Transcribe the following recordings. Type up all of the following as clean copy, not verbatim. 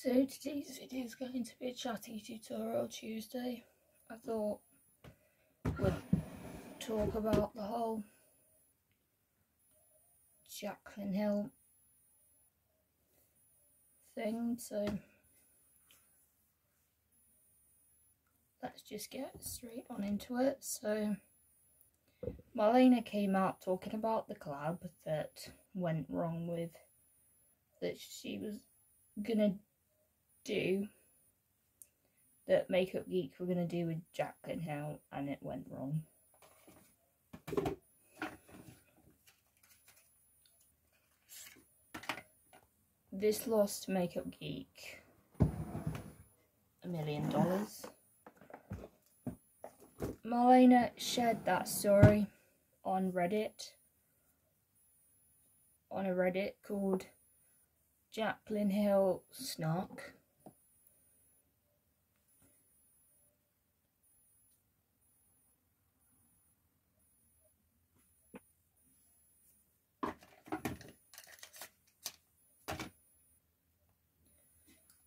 So today's video is going to be a chatty tutorial Tuesday. I thought we'd talk about the whole Jackylin Hill thing, so let's just get straight on into it. So Marlena came out talking about the collab that went wrong with, that she was gonna do, that Makeup Geek were gonna do with Jackylin Hill, and it went wrong. This lost Makeup Geek $1 million. Marlena shared that story on Reddit, on a Reddit called Jackylin Hill Snark.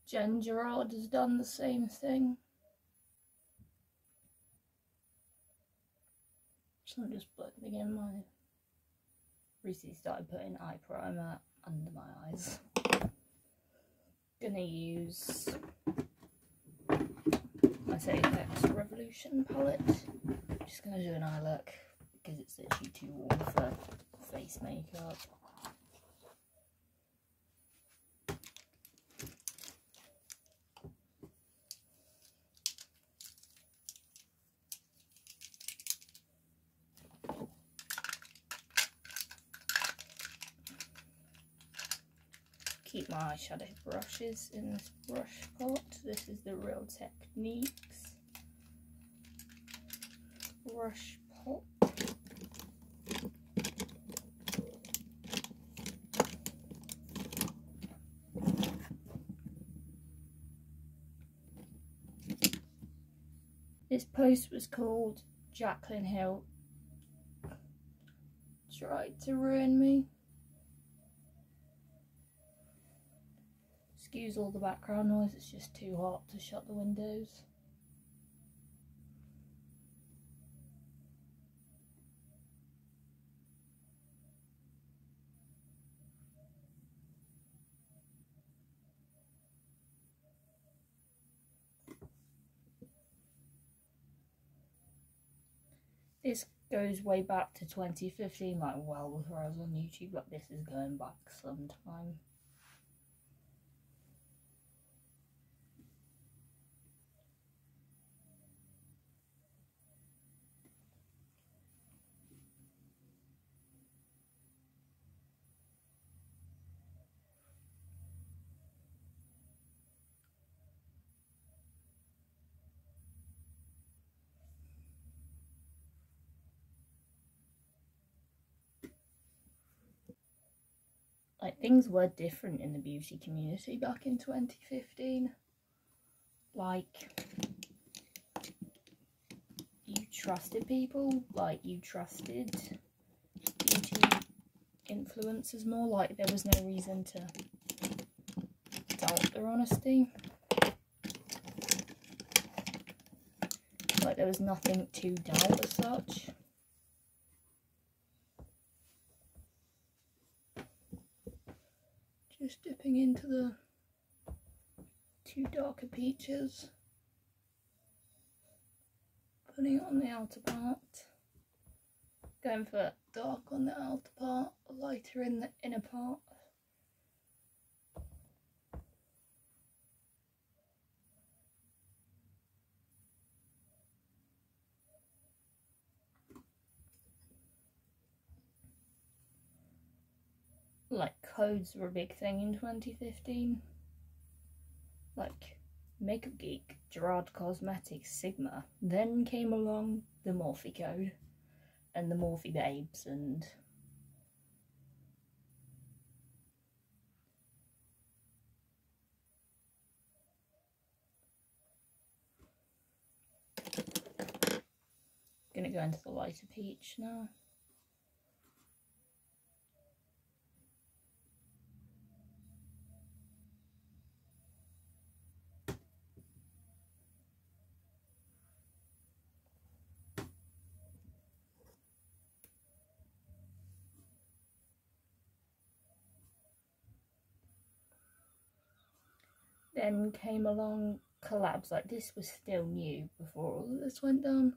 Jen Gerard has done the same thing. So I'm just blending in my... Recently started putting eye primer under my eyes. Gonna use my X Revolution palette. Just gonna do an eye look because it's literally too warm for face makeup. Keep my eyeshadow brushes in this brush pot. This is the Real Techniques brush pot. This post was called Jackylin Hill Tried to Ruin Me. Excuse all the background noise, it's just too hot to shut the windows. This goes way back to 2015, like well before I was on YouTube, but this is going back some time. Like, things were different in the beauty community back in 2015. Like, you trusted people, like you trusted beauty influencers more, like there was no reason to doubt their honesty. Like there was nothing to doubt as such. Just dipping into the two darker peaches, putting it on the outer part, going for dark on the outer part, lighter in the inner part. Like, codes were a big thing in 2015. Like, Makeup Geek, Gerard Cosmetics, Sigma. Then came along the Morphe code and the Morphe babes, and gonna go into the lighter peach now. Then came along collabs, like this was still new before all of this went down.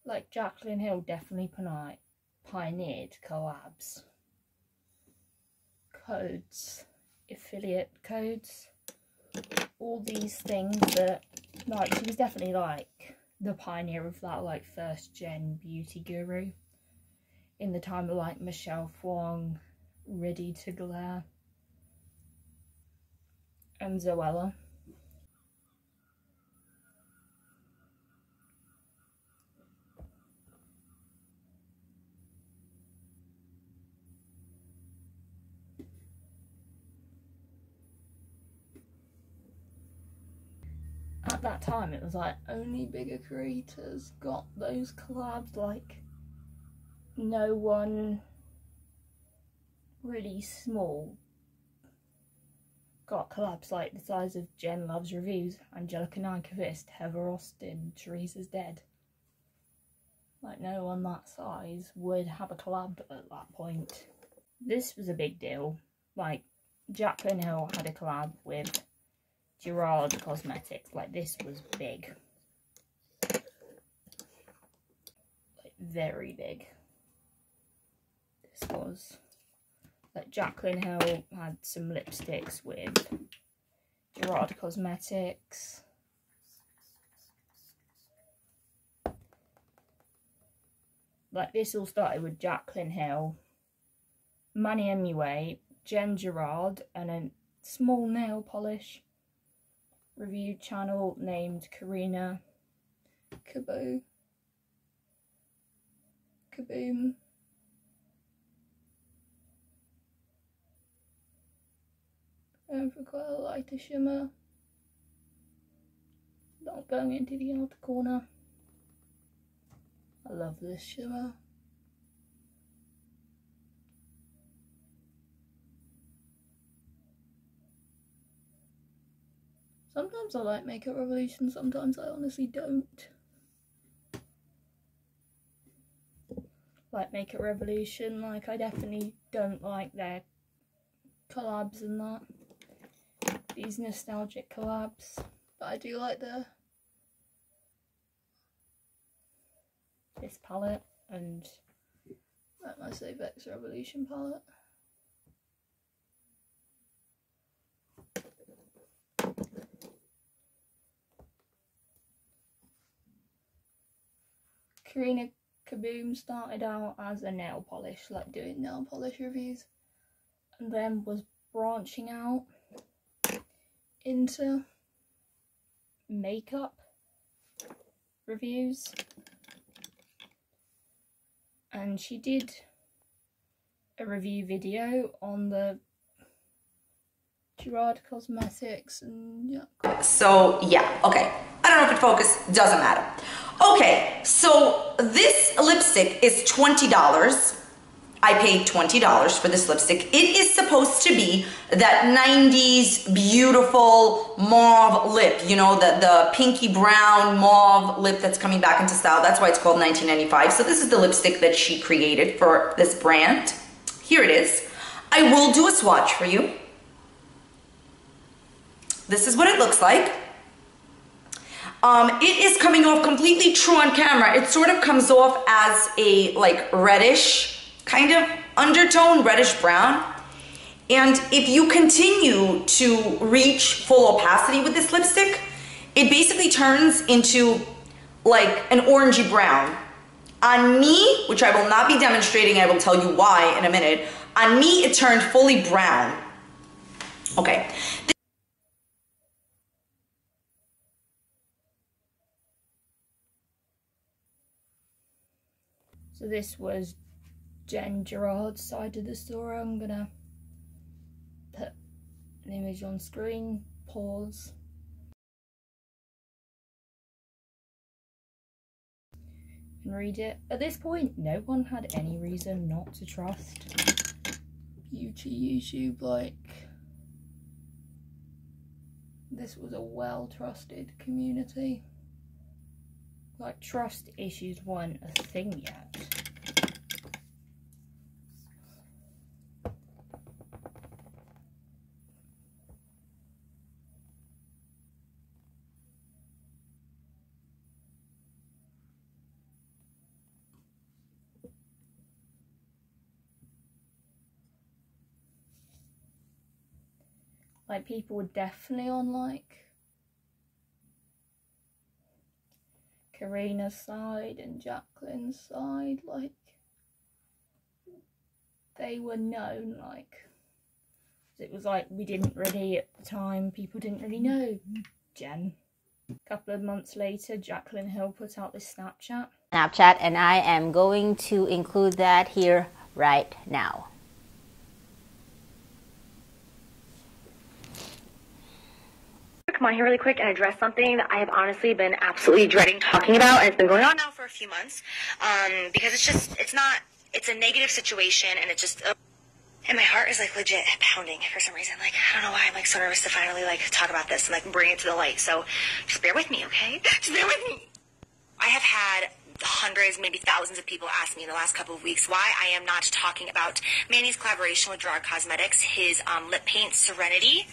Like Jackylin Hill definitely pioneered collabs. Codes, affiliate codes, all these things that, like, she was definitely like the pioneer of that, like, first gen beauty guru in the time of like Michelle Phuong, Ready to Glare, and Zoella. At that time it was like only bigger creators got those collabs, like no one really small got collabs like the size of Jen Loves Reviews, Angelica Nyquist, Heather Austin, Teresa's Dead. Like no one that size would have a collab at that point. This was a big deal. Like Jackylin Hill had a collab with Gerard Cosmetics. Like this was big. Like very big. This was. Like Jackylin Hill had some lipsticks with Gerard Cosmetics. Like this all started with Jackylin Hill, Manny MUA, Jen Gerard, and a small nail polish review channel named Karina Kaboom. Going for quite a lighter shimmer. Not going into the outer corner. I love this shimmer. Sometimes I like Makeup Revolution, sometimes I honestly don't. Like Makeup Revolution, like I definitely don't like their collabs and that. These nostalgic collabs. But I do like this palette and like my Save X Revolution palette. Karina Kaboom started out as a nail polish, like doing nail polish reviews, and then was branching out into makeup reviews. And she did a review video on the Gerard Cosmetics and yeah. So yeah, okay. I don't know if it focused, doesn't matter. Okay, so this lipstick is $20. I paid $20 for this lipstick. It is supposed to be that 90s beautiful mauve lip, you know, the pinky brown mauve lip that's coming back into style. That's why it's called 1995. So this is the lipstick that she created for this brand. Here it is. I will do a swatch for you. This is what it looks like. It is coming off completely true on camera. It sort of comes off as a like reddish kind of undertone, reddish brown. And if you continue to reach full opacity with this lipstick, it basically turns into like an orangey brown. On me, which I will not be demonstrating, I will tell you why in a minute. On me, it turned fully brown. Okay. So this was Jen Gerard's side of the story. I'm gonna put an image on screen, pause, and read it. At this point, no one had any reason not to trust beauty YouTube. Like, this was a well-trusted community. Like, trust issues weren't a thing yet. Like, people were definitely on, like, Karina's side and Jackylin's side. Like, they were known, like, it was like we didn't really, at the time, people didn't really know Jen. A couple of months later, Jacqueline Hill put out this Snapchat, and I am going to include that here right now. Come on here really quick and address something that I have honestly been absolutely dreading talking about, and it's been going on now for a few months, because it's a negative situation, and it just, and my heart is like legit pounding for some reason. Like, I don't know why I'm like so nervous to finally like talk about this and like bring it to the light. So just bear with me, okay? Just bear with me. I have had hundreds, maybe thousands of people ask me in the last couple of weeks why I am not talking about Manny's collaboration with Gerard Cosmetics, his lip paint Serenity.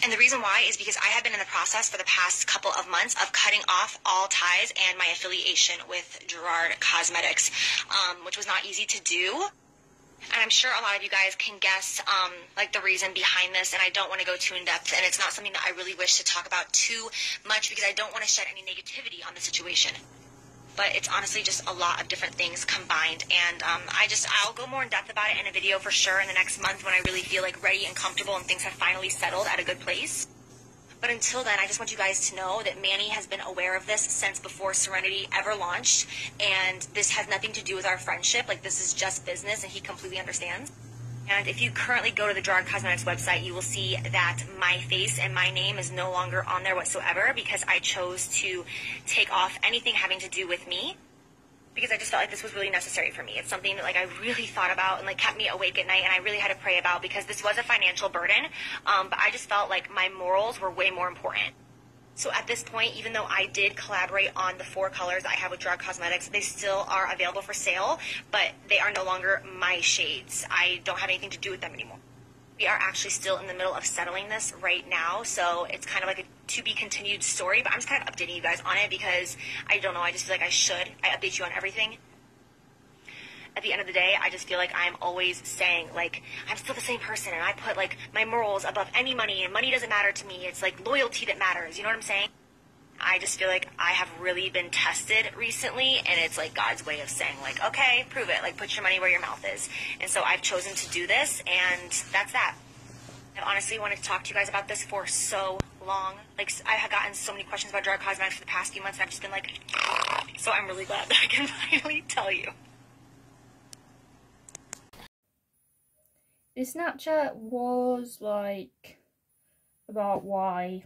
And the reason why is because I have been in the process for the past couple of months of cutting off all ties and my affiliation with Gerard Cosmetics, which was not easy to do. And I'm sure a lot of you guys can guess like the reason behind this, and I don't want to go too in depth, and it's not something that I really wish to talk about too much because I don't want to shed any negativity on the situation. But it's honestly just a lot of different things combined, and I'll go more in depth about it in a video for sure in the next month when I really feel like ready and comfortable and things have finally settled at a good place. But until then, I just want you guys to know that Manny has been aware of this since before Serenity ever launched, and this has nothing to do with our friendship. Like, this is just business, and he completely understands. And if you currently go to the Gerard Cosmetics website, you will see that my face and my name is no longer on there whatsoever because I chose to take off anything having to do with me because I just felt like this was really necessary for me. It's something that like I really thought about and like kept me awake at night, and I really had to pray about because this was a financial burden, but I just felt like my morals were way more important. So at this point, even though I did collaborate on the 4 colors I have with Gerard Cosmetics, they still are available for sale, but they are no longer my shades. I don't have anything to do with them anymore. We are actually still in the middle of settling this right now, so it's kind of like a to-be-continued story, but I'm just kind of updating you guys on it because I don't know, I just feel like I should. I update you on everything. At the end of the day, I just feel like I'm always saying, like, I'm still the same person, and I put, like, my morals above any money, and money doesn't matter to me. It's, like, loyalty that matters. You know what I'm saying? I just feel like I have really been tested recently, and it's, like, God's way of saying, like, okay, prove it. Like, put your money where your mouth is. And so I've chosen to do this, and that's that. I've honestly wanted to talk to you guys about this for so long. Like, I have gotten so many questions about Gerard Cosmetics for the past few months, and I've just been like, so I'm really glad that I can finally tell you. This Snapchat was like about why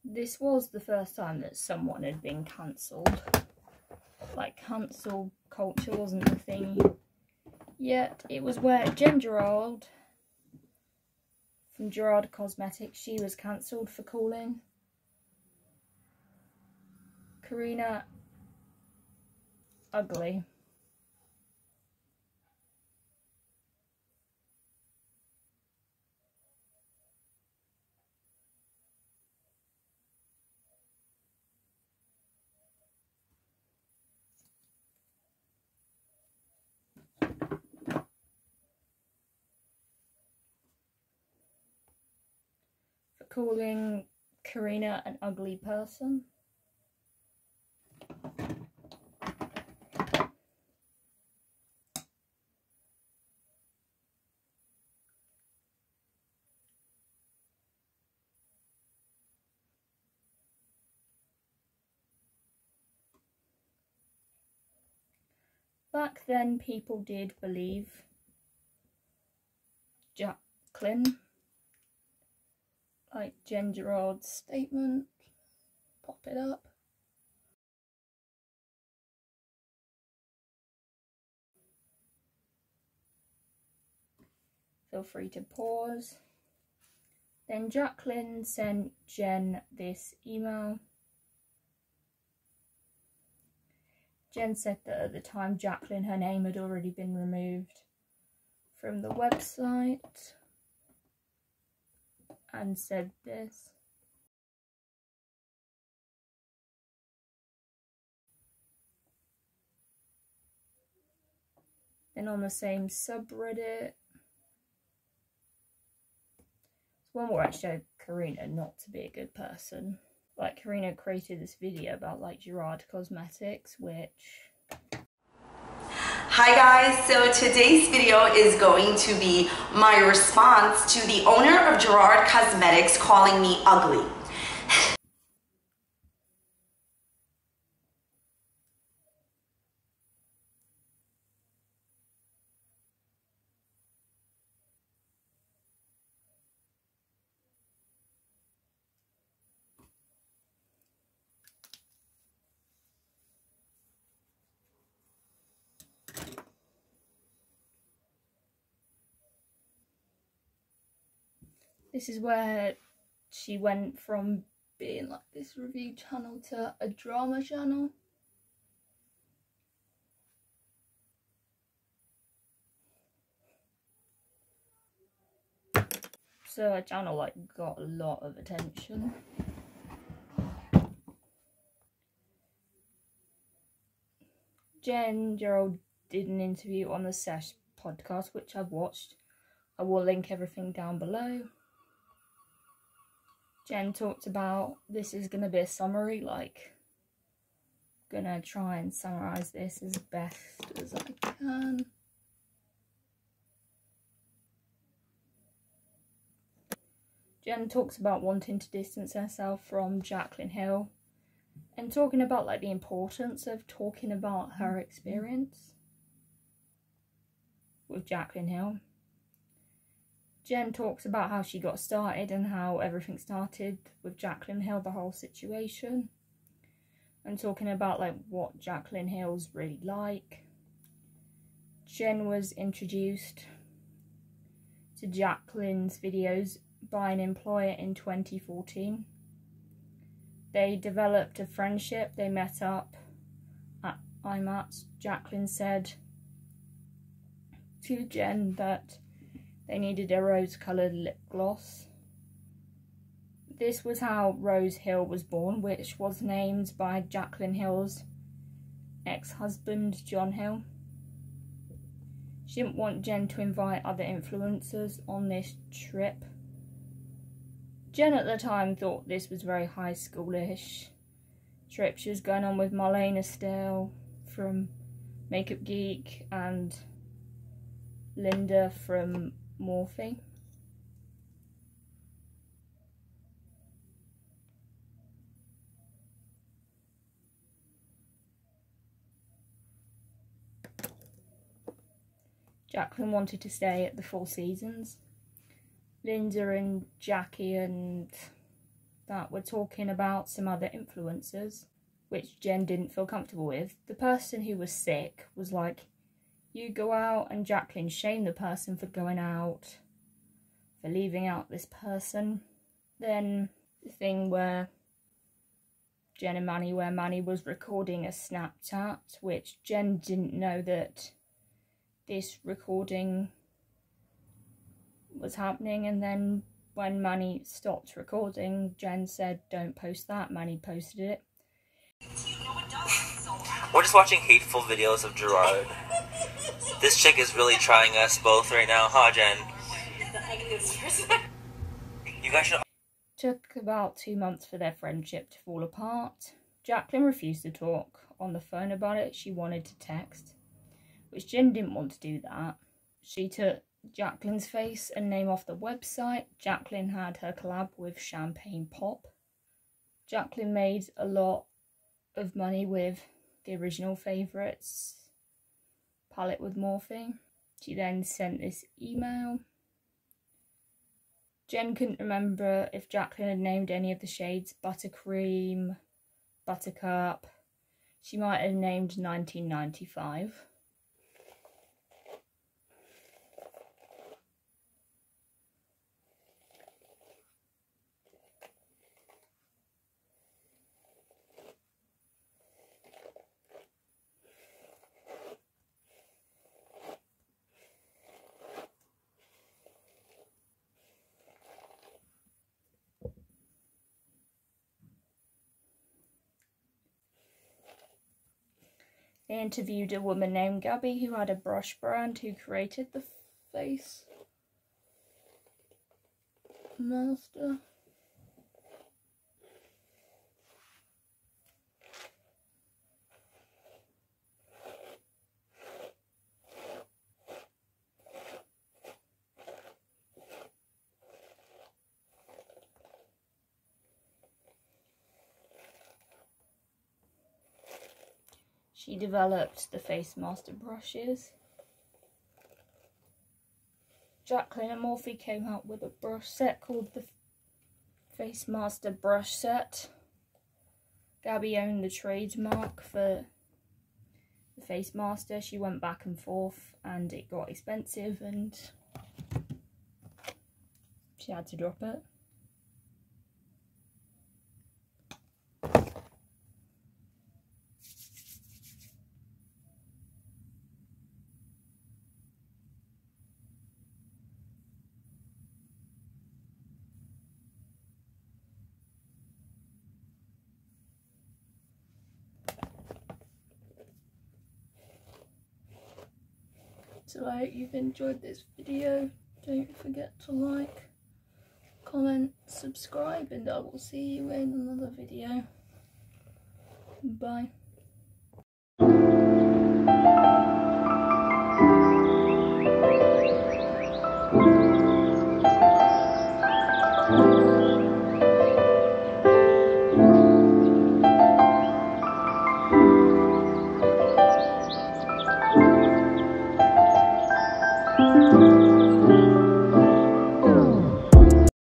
this was the first time that someone had been cancelled. Like, cancel culture wasn't the thing yet. It was where Jen Gerard from Gerard Cosmetics, she was cancelled for calling Karina ugly. For calling Karina an ugly person. Back then, people did believe Jackylin, like Jen Gerard's statement. Pop it up. Feel free to pause. Then Jackylin sent Jen this email. Jen said that at the time Jackylin, her name had already been removed from the website. and said this. Then on the same subreddit, one where it showed Karina not to be a good person. Like, Karina created this video about like Gerard Cosmetics, which... Hi guys, so today's video is going to be my response to the owner of Gerard Cosmetics calling me ugly. This is where she went from being like this review channel to a drama channel. So her channel like got a lot of attention. Jen Gerald did an interview on the Sesh podcast, which I've watched. I will link everything down below. Jen talked about, this is going to be a summary, like, gonna try and summarise this as best as I can. Jen talks about wanting to distance herself from Jackylin Hill and talking about like the importance of talking about her experience with Jackylin Hill. Jen talks about how she got started and how everything started with Jackylin Hill, the whole situation, and talking about like what Jackylin Hill's really like. Jen was introduced to Jackylin's videos by an employer in 2014. They developed a friendship. They met up at IMATS. Jackylin said to Jen that they needed a rose-coloured lip gloss. This was how Rose Hill was born, which was named by Jackylin Hill's ex-husband, John Hill. She didn't want Jen to invite other influencers on this trip. Jen at the time thought this was very high schoolish trip. She was going on with Marlena Still from Makeup Geek and Linda from Morphe. Jackylin wanted to stay at the Four Seasons. Linda and Jackie and that were talking about some other influencers, which Jen didn't feel comfortable with. The person who was sick was like, you go out, and Jackylin shamed the person for going out, for leaving out this person. Then the thing where Jen and Manny, where Manny was recording a Snapchat, which Jen didn't know that this recording was happening, and then when Manny stopped recording, Jen said, don't post that. Manny posted it. We're just watching hateful videos of Gerard. This chick is really trying us both right now, huh, Jen? You guys should... Took about 2 months for their friendship to fall apart. Jackylin refused to talk on the phone about it. She wanted to text, which Jen didn't want to do that. She took Jacqueline's face and name off the website. Jackylin had her collab with Champagne Pop. Jackylin made a lot of money with the original favourites palette with Morphe. She then sent this email. Jen couldn't remember if Jackylin had named any of the shades Buttercream, Buttercup. She might have named 1995. They interviewed a woman named Gabby who had a brush brand who created the face master. She developed the Face Master brushes. Jackylin and Morphe came out with a brush set called the Face Master brush set. Gabby owned the trademark for the Face Master. She went back and forth and it got expensive and she had to drop it. So I hope you've enjoyed this video. Don't forget to like, comment, subscribe, and I will see you in another video. Bye.